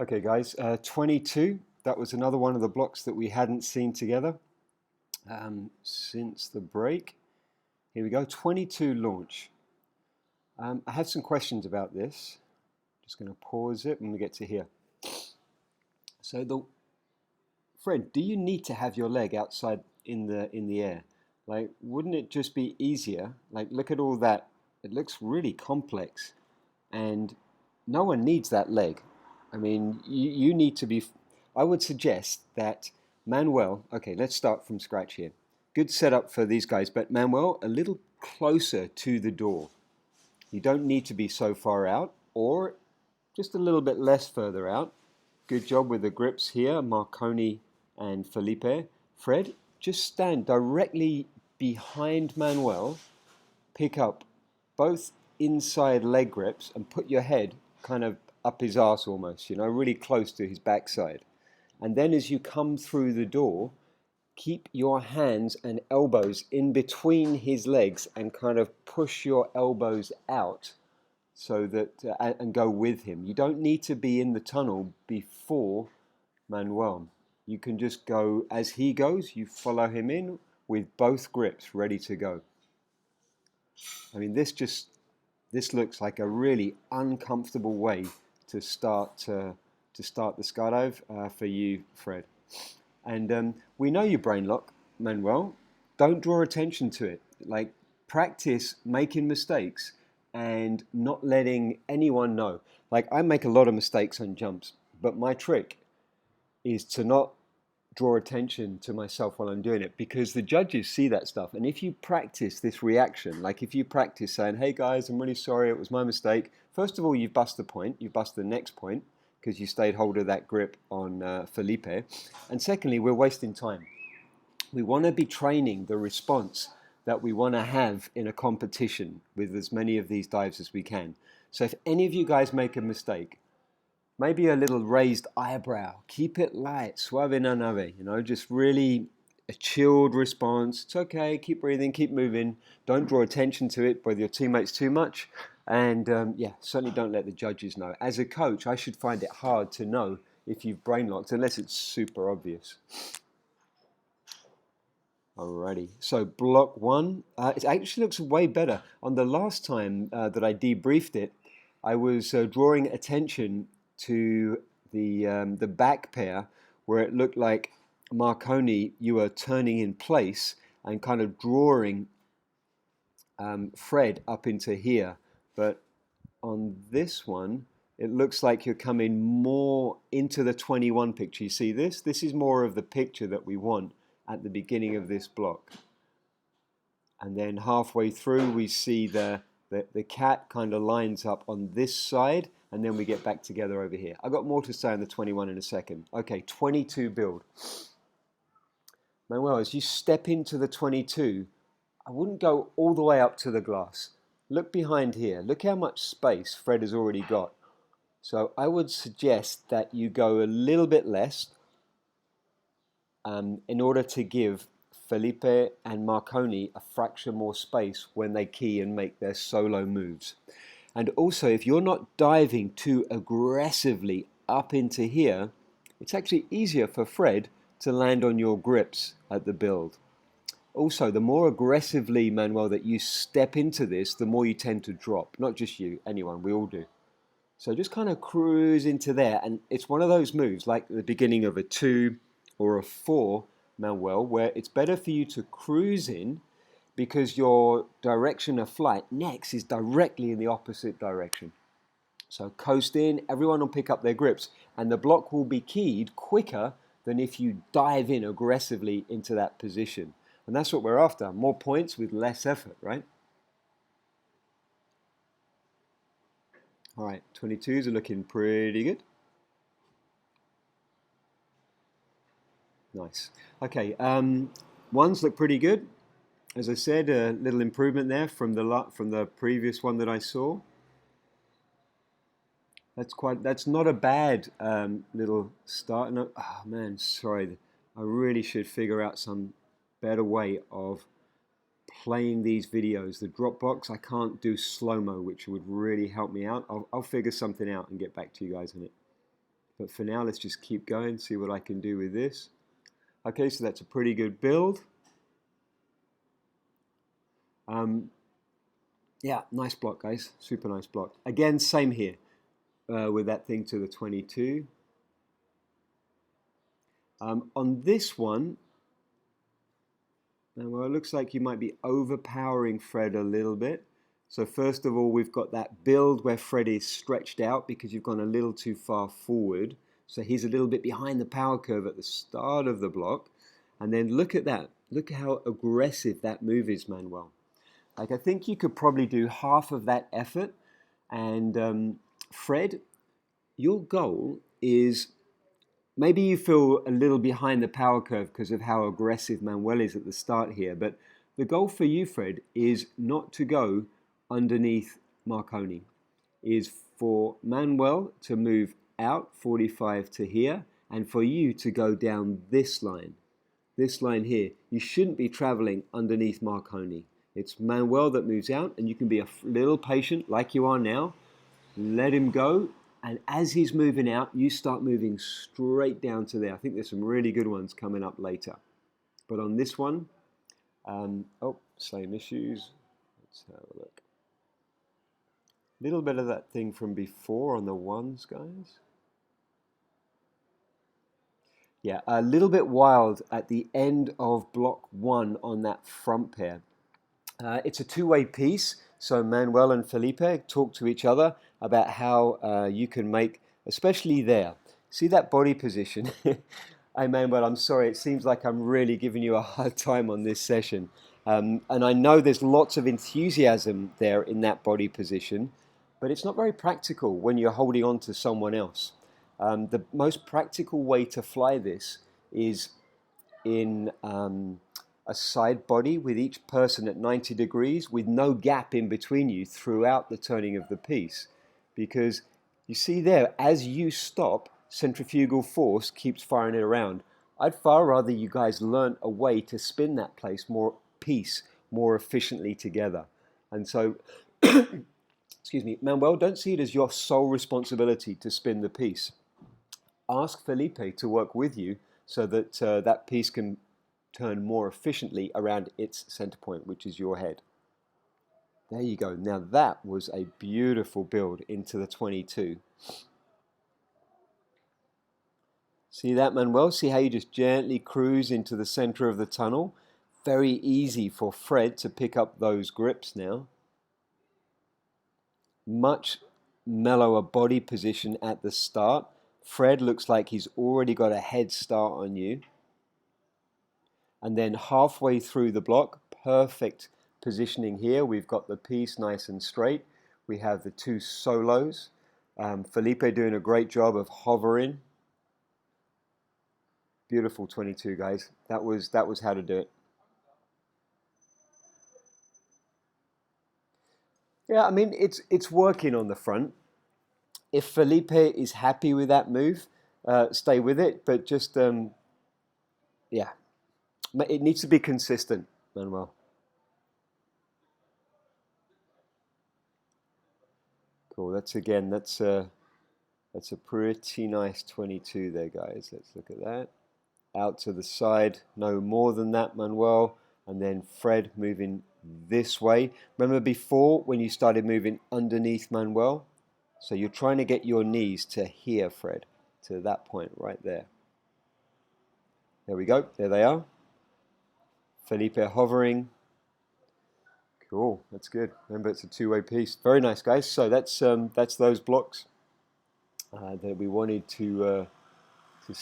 Okay, guys, 22. That was another one of the blocks that we hadn't seen together since the break. Here we go, 22 launch. I have some questions about this. Just going to pause it when we get to here. Fred, do you need to have your leg outside in the air? Like, wouldn't it just be easier? Like, look at all that. It looks really complex, and no one needs that leg. I mean, you need to be. I would suggest that Manuel. Okay, let's start from scratch here. Good setup for these guys, but Manuel, a little closer to the door. You don't need to be so far out, or just a little bit less further out. Good job with the grips here, Marconi and Felipe. Fred, just stand directly behind Manuel, pick up both inside leg grips and put your head kind of up his arse almost, really close to his backside. And then as you come through the door, keep your hands and elbows in between his legs and kind of push your elbows out so that and go with him. You don't need to be in the tunnel before Manuel. You can just go as he goes, you follow him in with both grips ready to go. I mean, this looks like a really uncomfortable way to start the skydive for you, Fred. And we know you brain lock, Manuel. Don't draw attention to it. Like, practice making mistakes and not letting anyone know. Like, I make a lot of mistakes on jumps, but my trick is to not draw attention to myself while I'm doing it, because the judges see that stuff. And if you practice this reaction, like if you practice saying, hey guys, I'm really sorry, it was my mistake. First of all, you've bust the point, you've bust the next point because you stayed hold of that grip on Felipe. And secondly, we're wasting time. We want to be training the response that we want to have in a competition with as many of these dives as we can. So if any of you guys make a mistake, maybe a little raised eyebrow. Keep it light, suave na nave, just really a chilled response. It's okay, keep breathing, keep moving. Don't draw attention to it with your teammates too much. And yeah, certainly don't let the judges know. As a coach, I should find it hard to know if you've brain locked, unless it's super obvious. Alrighty, so block one, it actually looks way better. On the last time that I debriefed it, I was drawing attention to the back pair where it looked like Marconi, you were turning in place and kind of drawing Fred up into here. But on this one, it looks like you're coming more into the 21 picture. You see this? This is more of the picture that we want at the beginning of this block. And then halfway through, we see the cat kind of lines up on this side, and then we get back together over here. I've got more to say on the 21 in a second. Okay, 22 build. Manuel, as you step into the 22, I wouldn't go all the way up to the glass. Look behind here. Look how much space Fred has already got. So I would suggest that you go a little bit less in order to give Felipe and Marconi a fraction more space when they key and make their solo moves. And also, if you're not diving too aggressively up into here, it's actually easier for Fred to land on your grips at the build. Also, the more aggressively, Manuel, that you step into this, the more you tend to drop. Not just you, anyone, we all do. So just kind of cruise into there, and it's one of those moves, like the beginning of a 2 or a 4, Manuel, where it's better for you to cruise in because your direction of flight next is directly in the opposite direction. So coast in, everyone will pick up their grips, and the block will be keyed quicker than if you dive in aggressively into that position. And that's what we're after, more points with less effort, right? All right, 22s are looking pretty good. Nice. Okay, ones look pretty good. As I said, a little improvement there from the previous one that I saw. That's not a bad little start. No, oh man, sorry. I really should figure out some better way of playing these videos. The Dropbox, I can't do slow-mo, which would really help me out. I'll figure something out and get back to you guys on it. But for now, let's just keep going, see what I can do with this. Okay, so that's a pretty good build. Yeah, nice block, guys. Super nice block. Again, same here with that thing to the 22. On this one, well, it looks like you might be overpowering Fred a little bit. So first of all, we've got that build where Fred is stretched out because you've gone a little too far forward. So he's a little bit behind the power curve at the start of the block. And then look at that. Look at how aggressive that move is, Manuel. Like, I think you could probably do half of that effort. And Fred, your goal is, maybe you feel a little behind the power curve because of how aggressive Manuel is at the start here. But the goal for you, Fred, is not to go underneath Marconi. Is for Manuel to move out 45 to here, and for you to go down this line here. You shouldn't be traveling underneath Marconi. It's Manuel that moves out, and you can be a little patient like you are now. Let him go, and as he's moving out, you start moving straight down to there. I think there's some really good ones coming up later. But on this one, same issues. Let's have a look. A little bit of that thing from before on the ones, guys. Yeah, a little bit wild at the end of block 1 on that front pair. It's a two-way piece, so Manuel and Felipe talk to each other about how you can make, especially there. See that body position? Hey Manuel, I'm sorry, it seems like I'm really giving you a hard time on this session. And I know there's lots of enthusiasm there in that body position, but it's not very practical when you're holding on to someone else. The most practical way to fly this is in a side body with each person at 90 degrees with no gap in between you throughout the turning of the piece. Because you see there, as you stop, centrifugal force keeps firing it around. I'd far rather you guys learn a way to spin that piece more efficiently together. And so, excuse me, Manuel, don't see it as your sole responsibility to spin the piece. Ask Felipe to work with you so that that piece can turn more efficiently around its center point, which is your head. There you go. Now that was a beautiful build into the 22. See that, Manuel? See how you just gently cruise into the center of the tunnel? Very easy for Fred to pick up those grips now. Much mellower body position at the start. Fred looks like he's already got a head start on you. And then halfway through the block, perfect positioning here. We've got the piece nice and straight. We have the two solos. Felipe doing a great job of hovering. Beautiful 22, guys. That was how to do it. Yeah, I mean, it's working on the front. If Felipe is happy with that move, stay with it. But just, yeah, it needs to be consistent, Manuel. Cool. That's a pretty nice 22 there, guys. Let's look at that. Out to the side, no more than that, Manuel. And then Fred moving this way. Remember before when you started moving underneath Manuel? So you're trying to get your knees to here, Fred, to that point right there. There we go. There they are. Felipe hovering. Cool. That's good. Remember, it's a two-way piece. Very nice, guys. So that's those blocks that we wanted to see.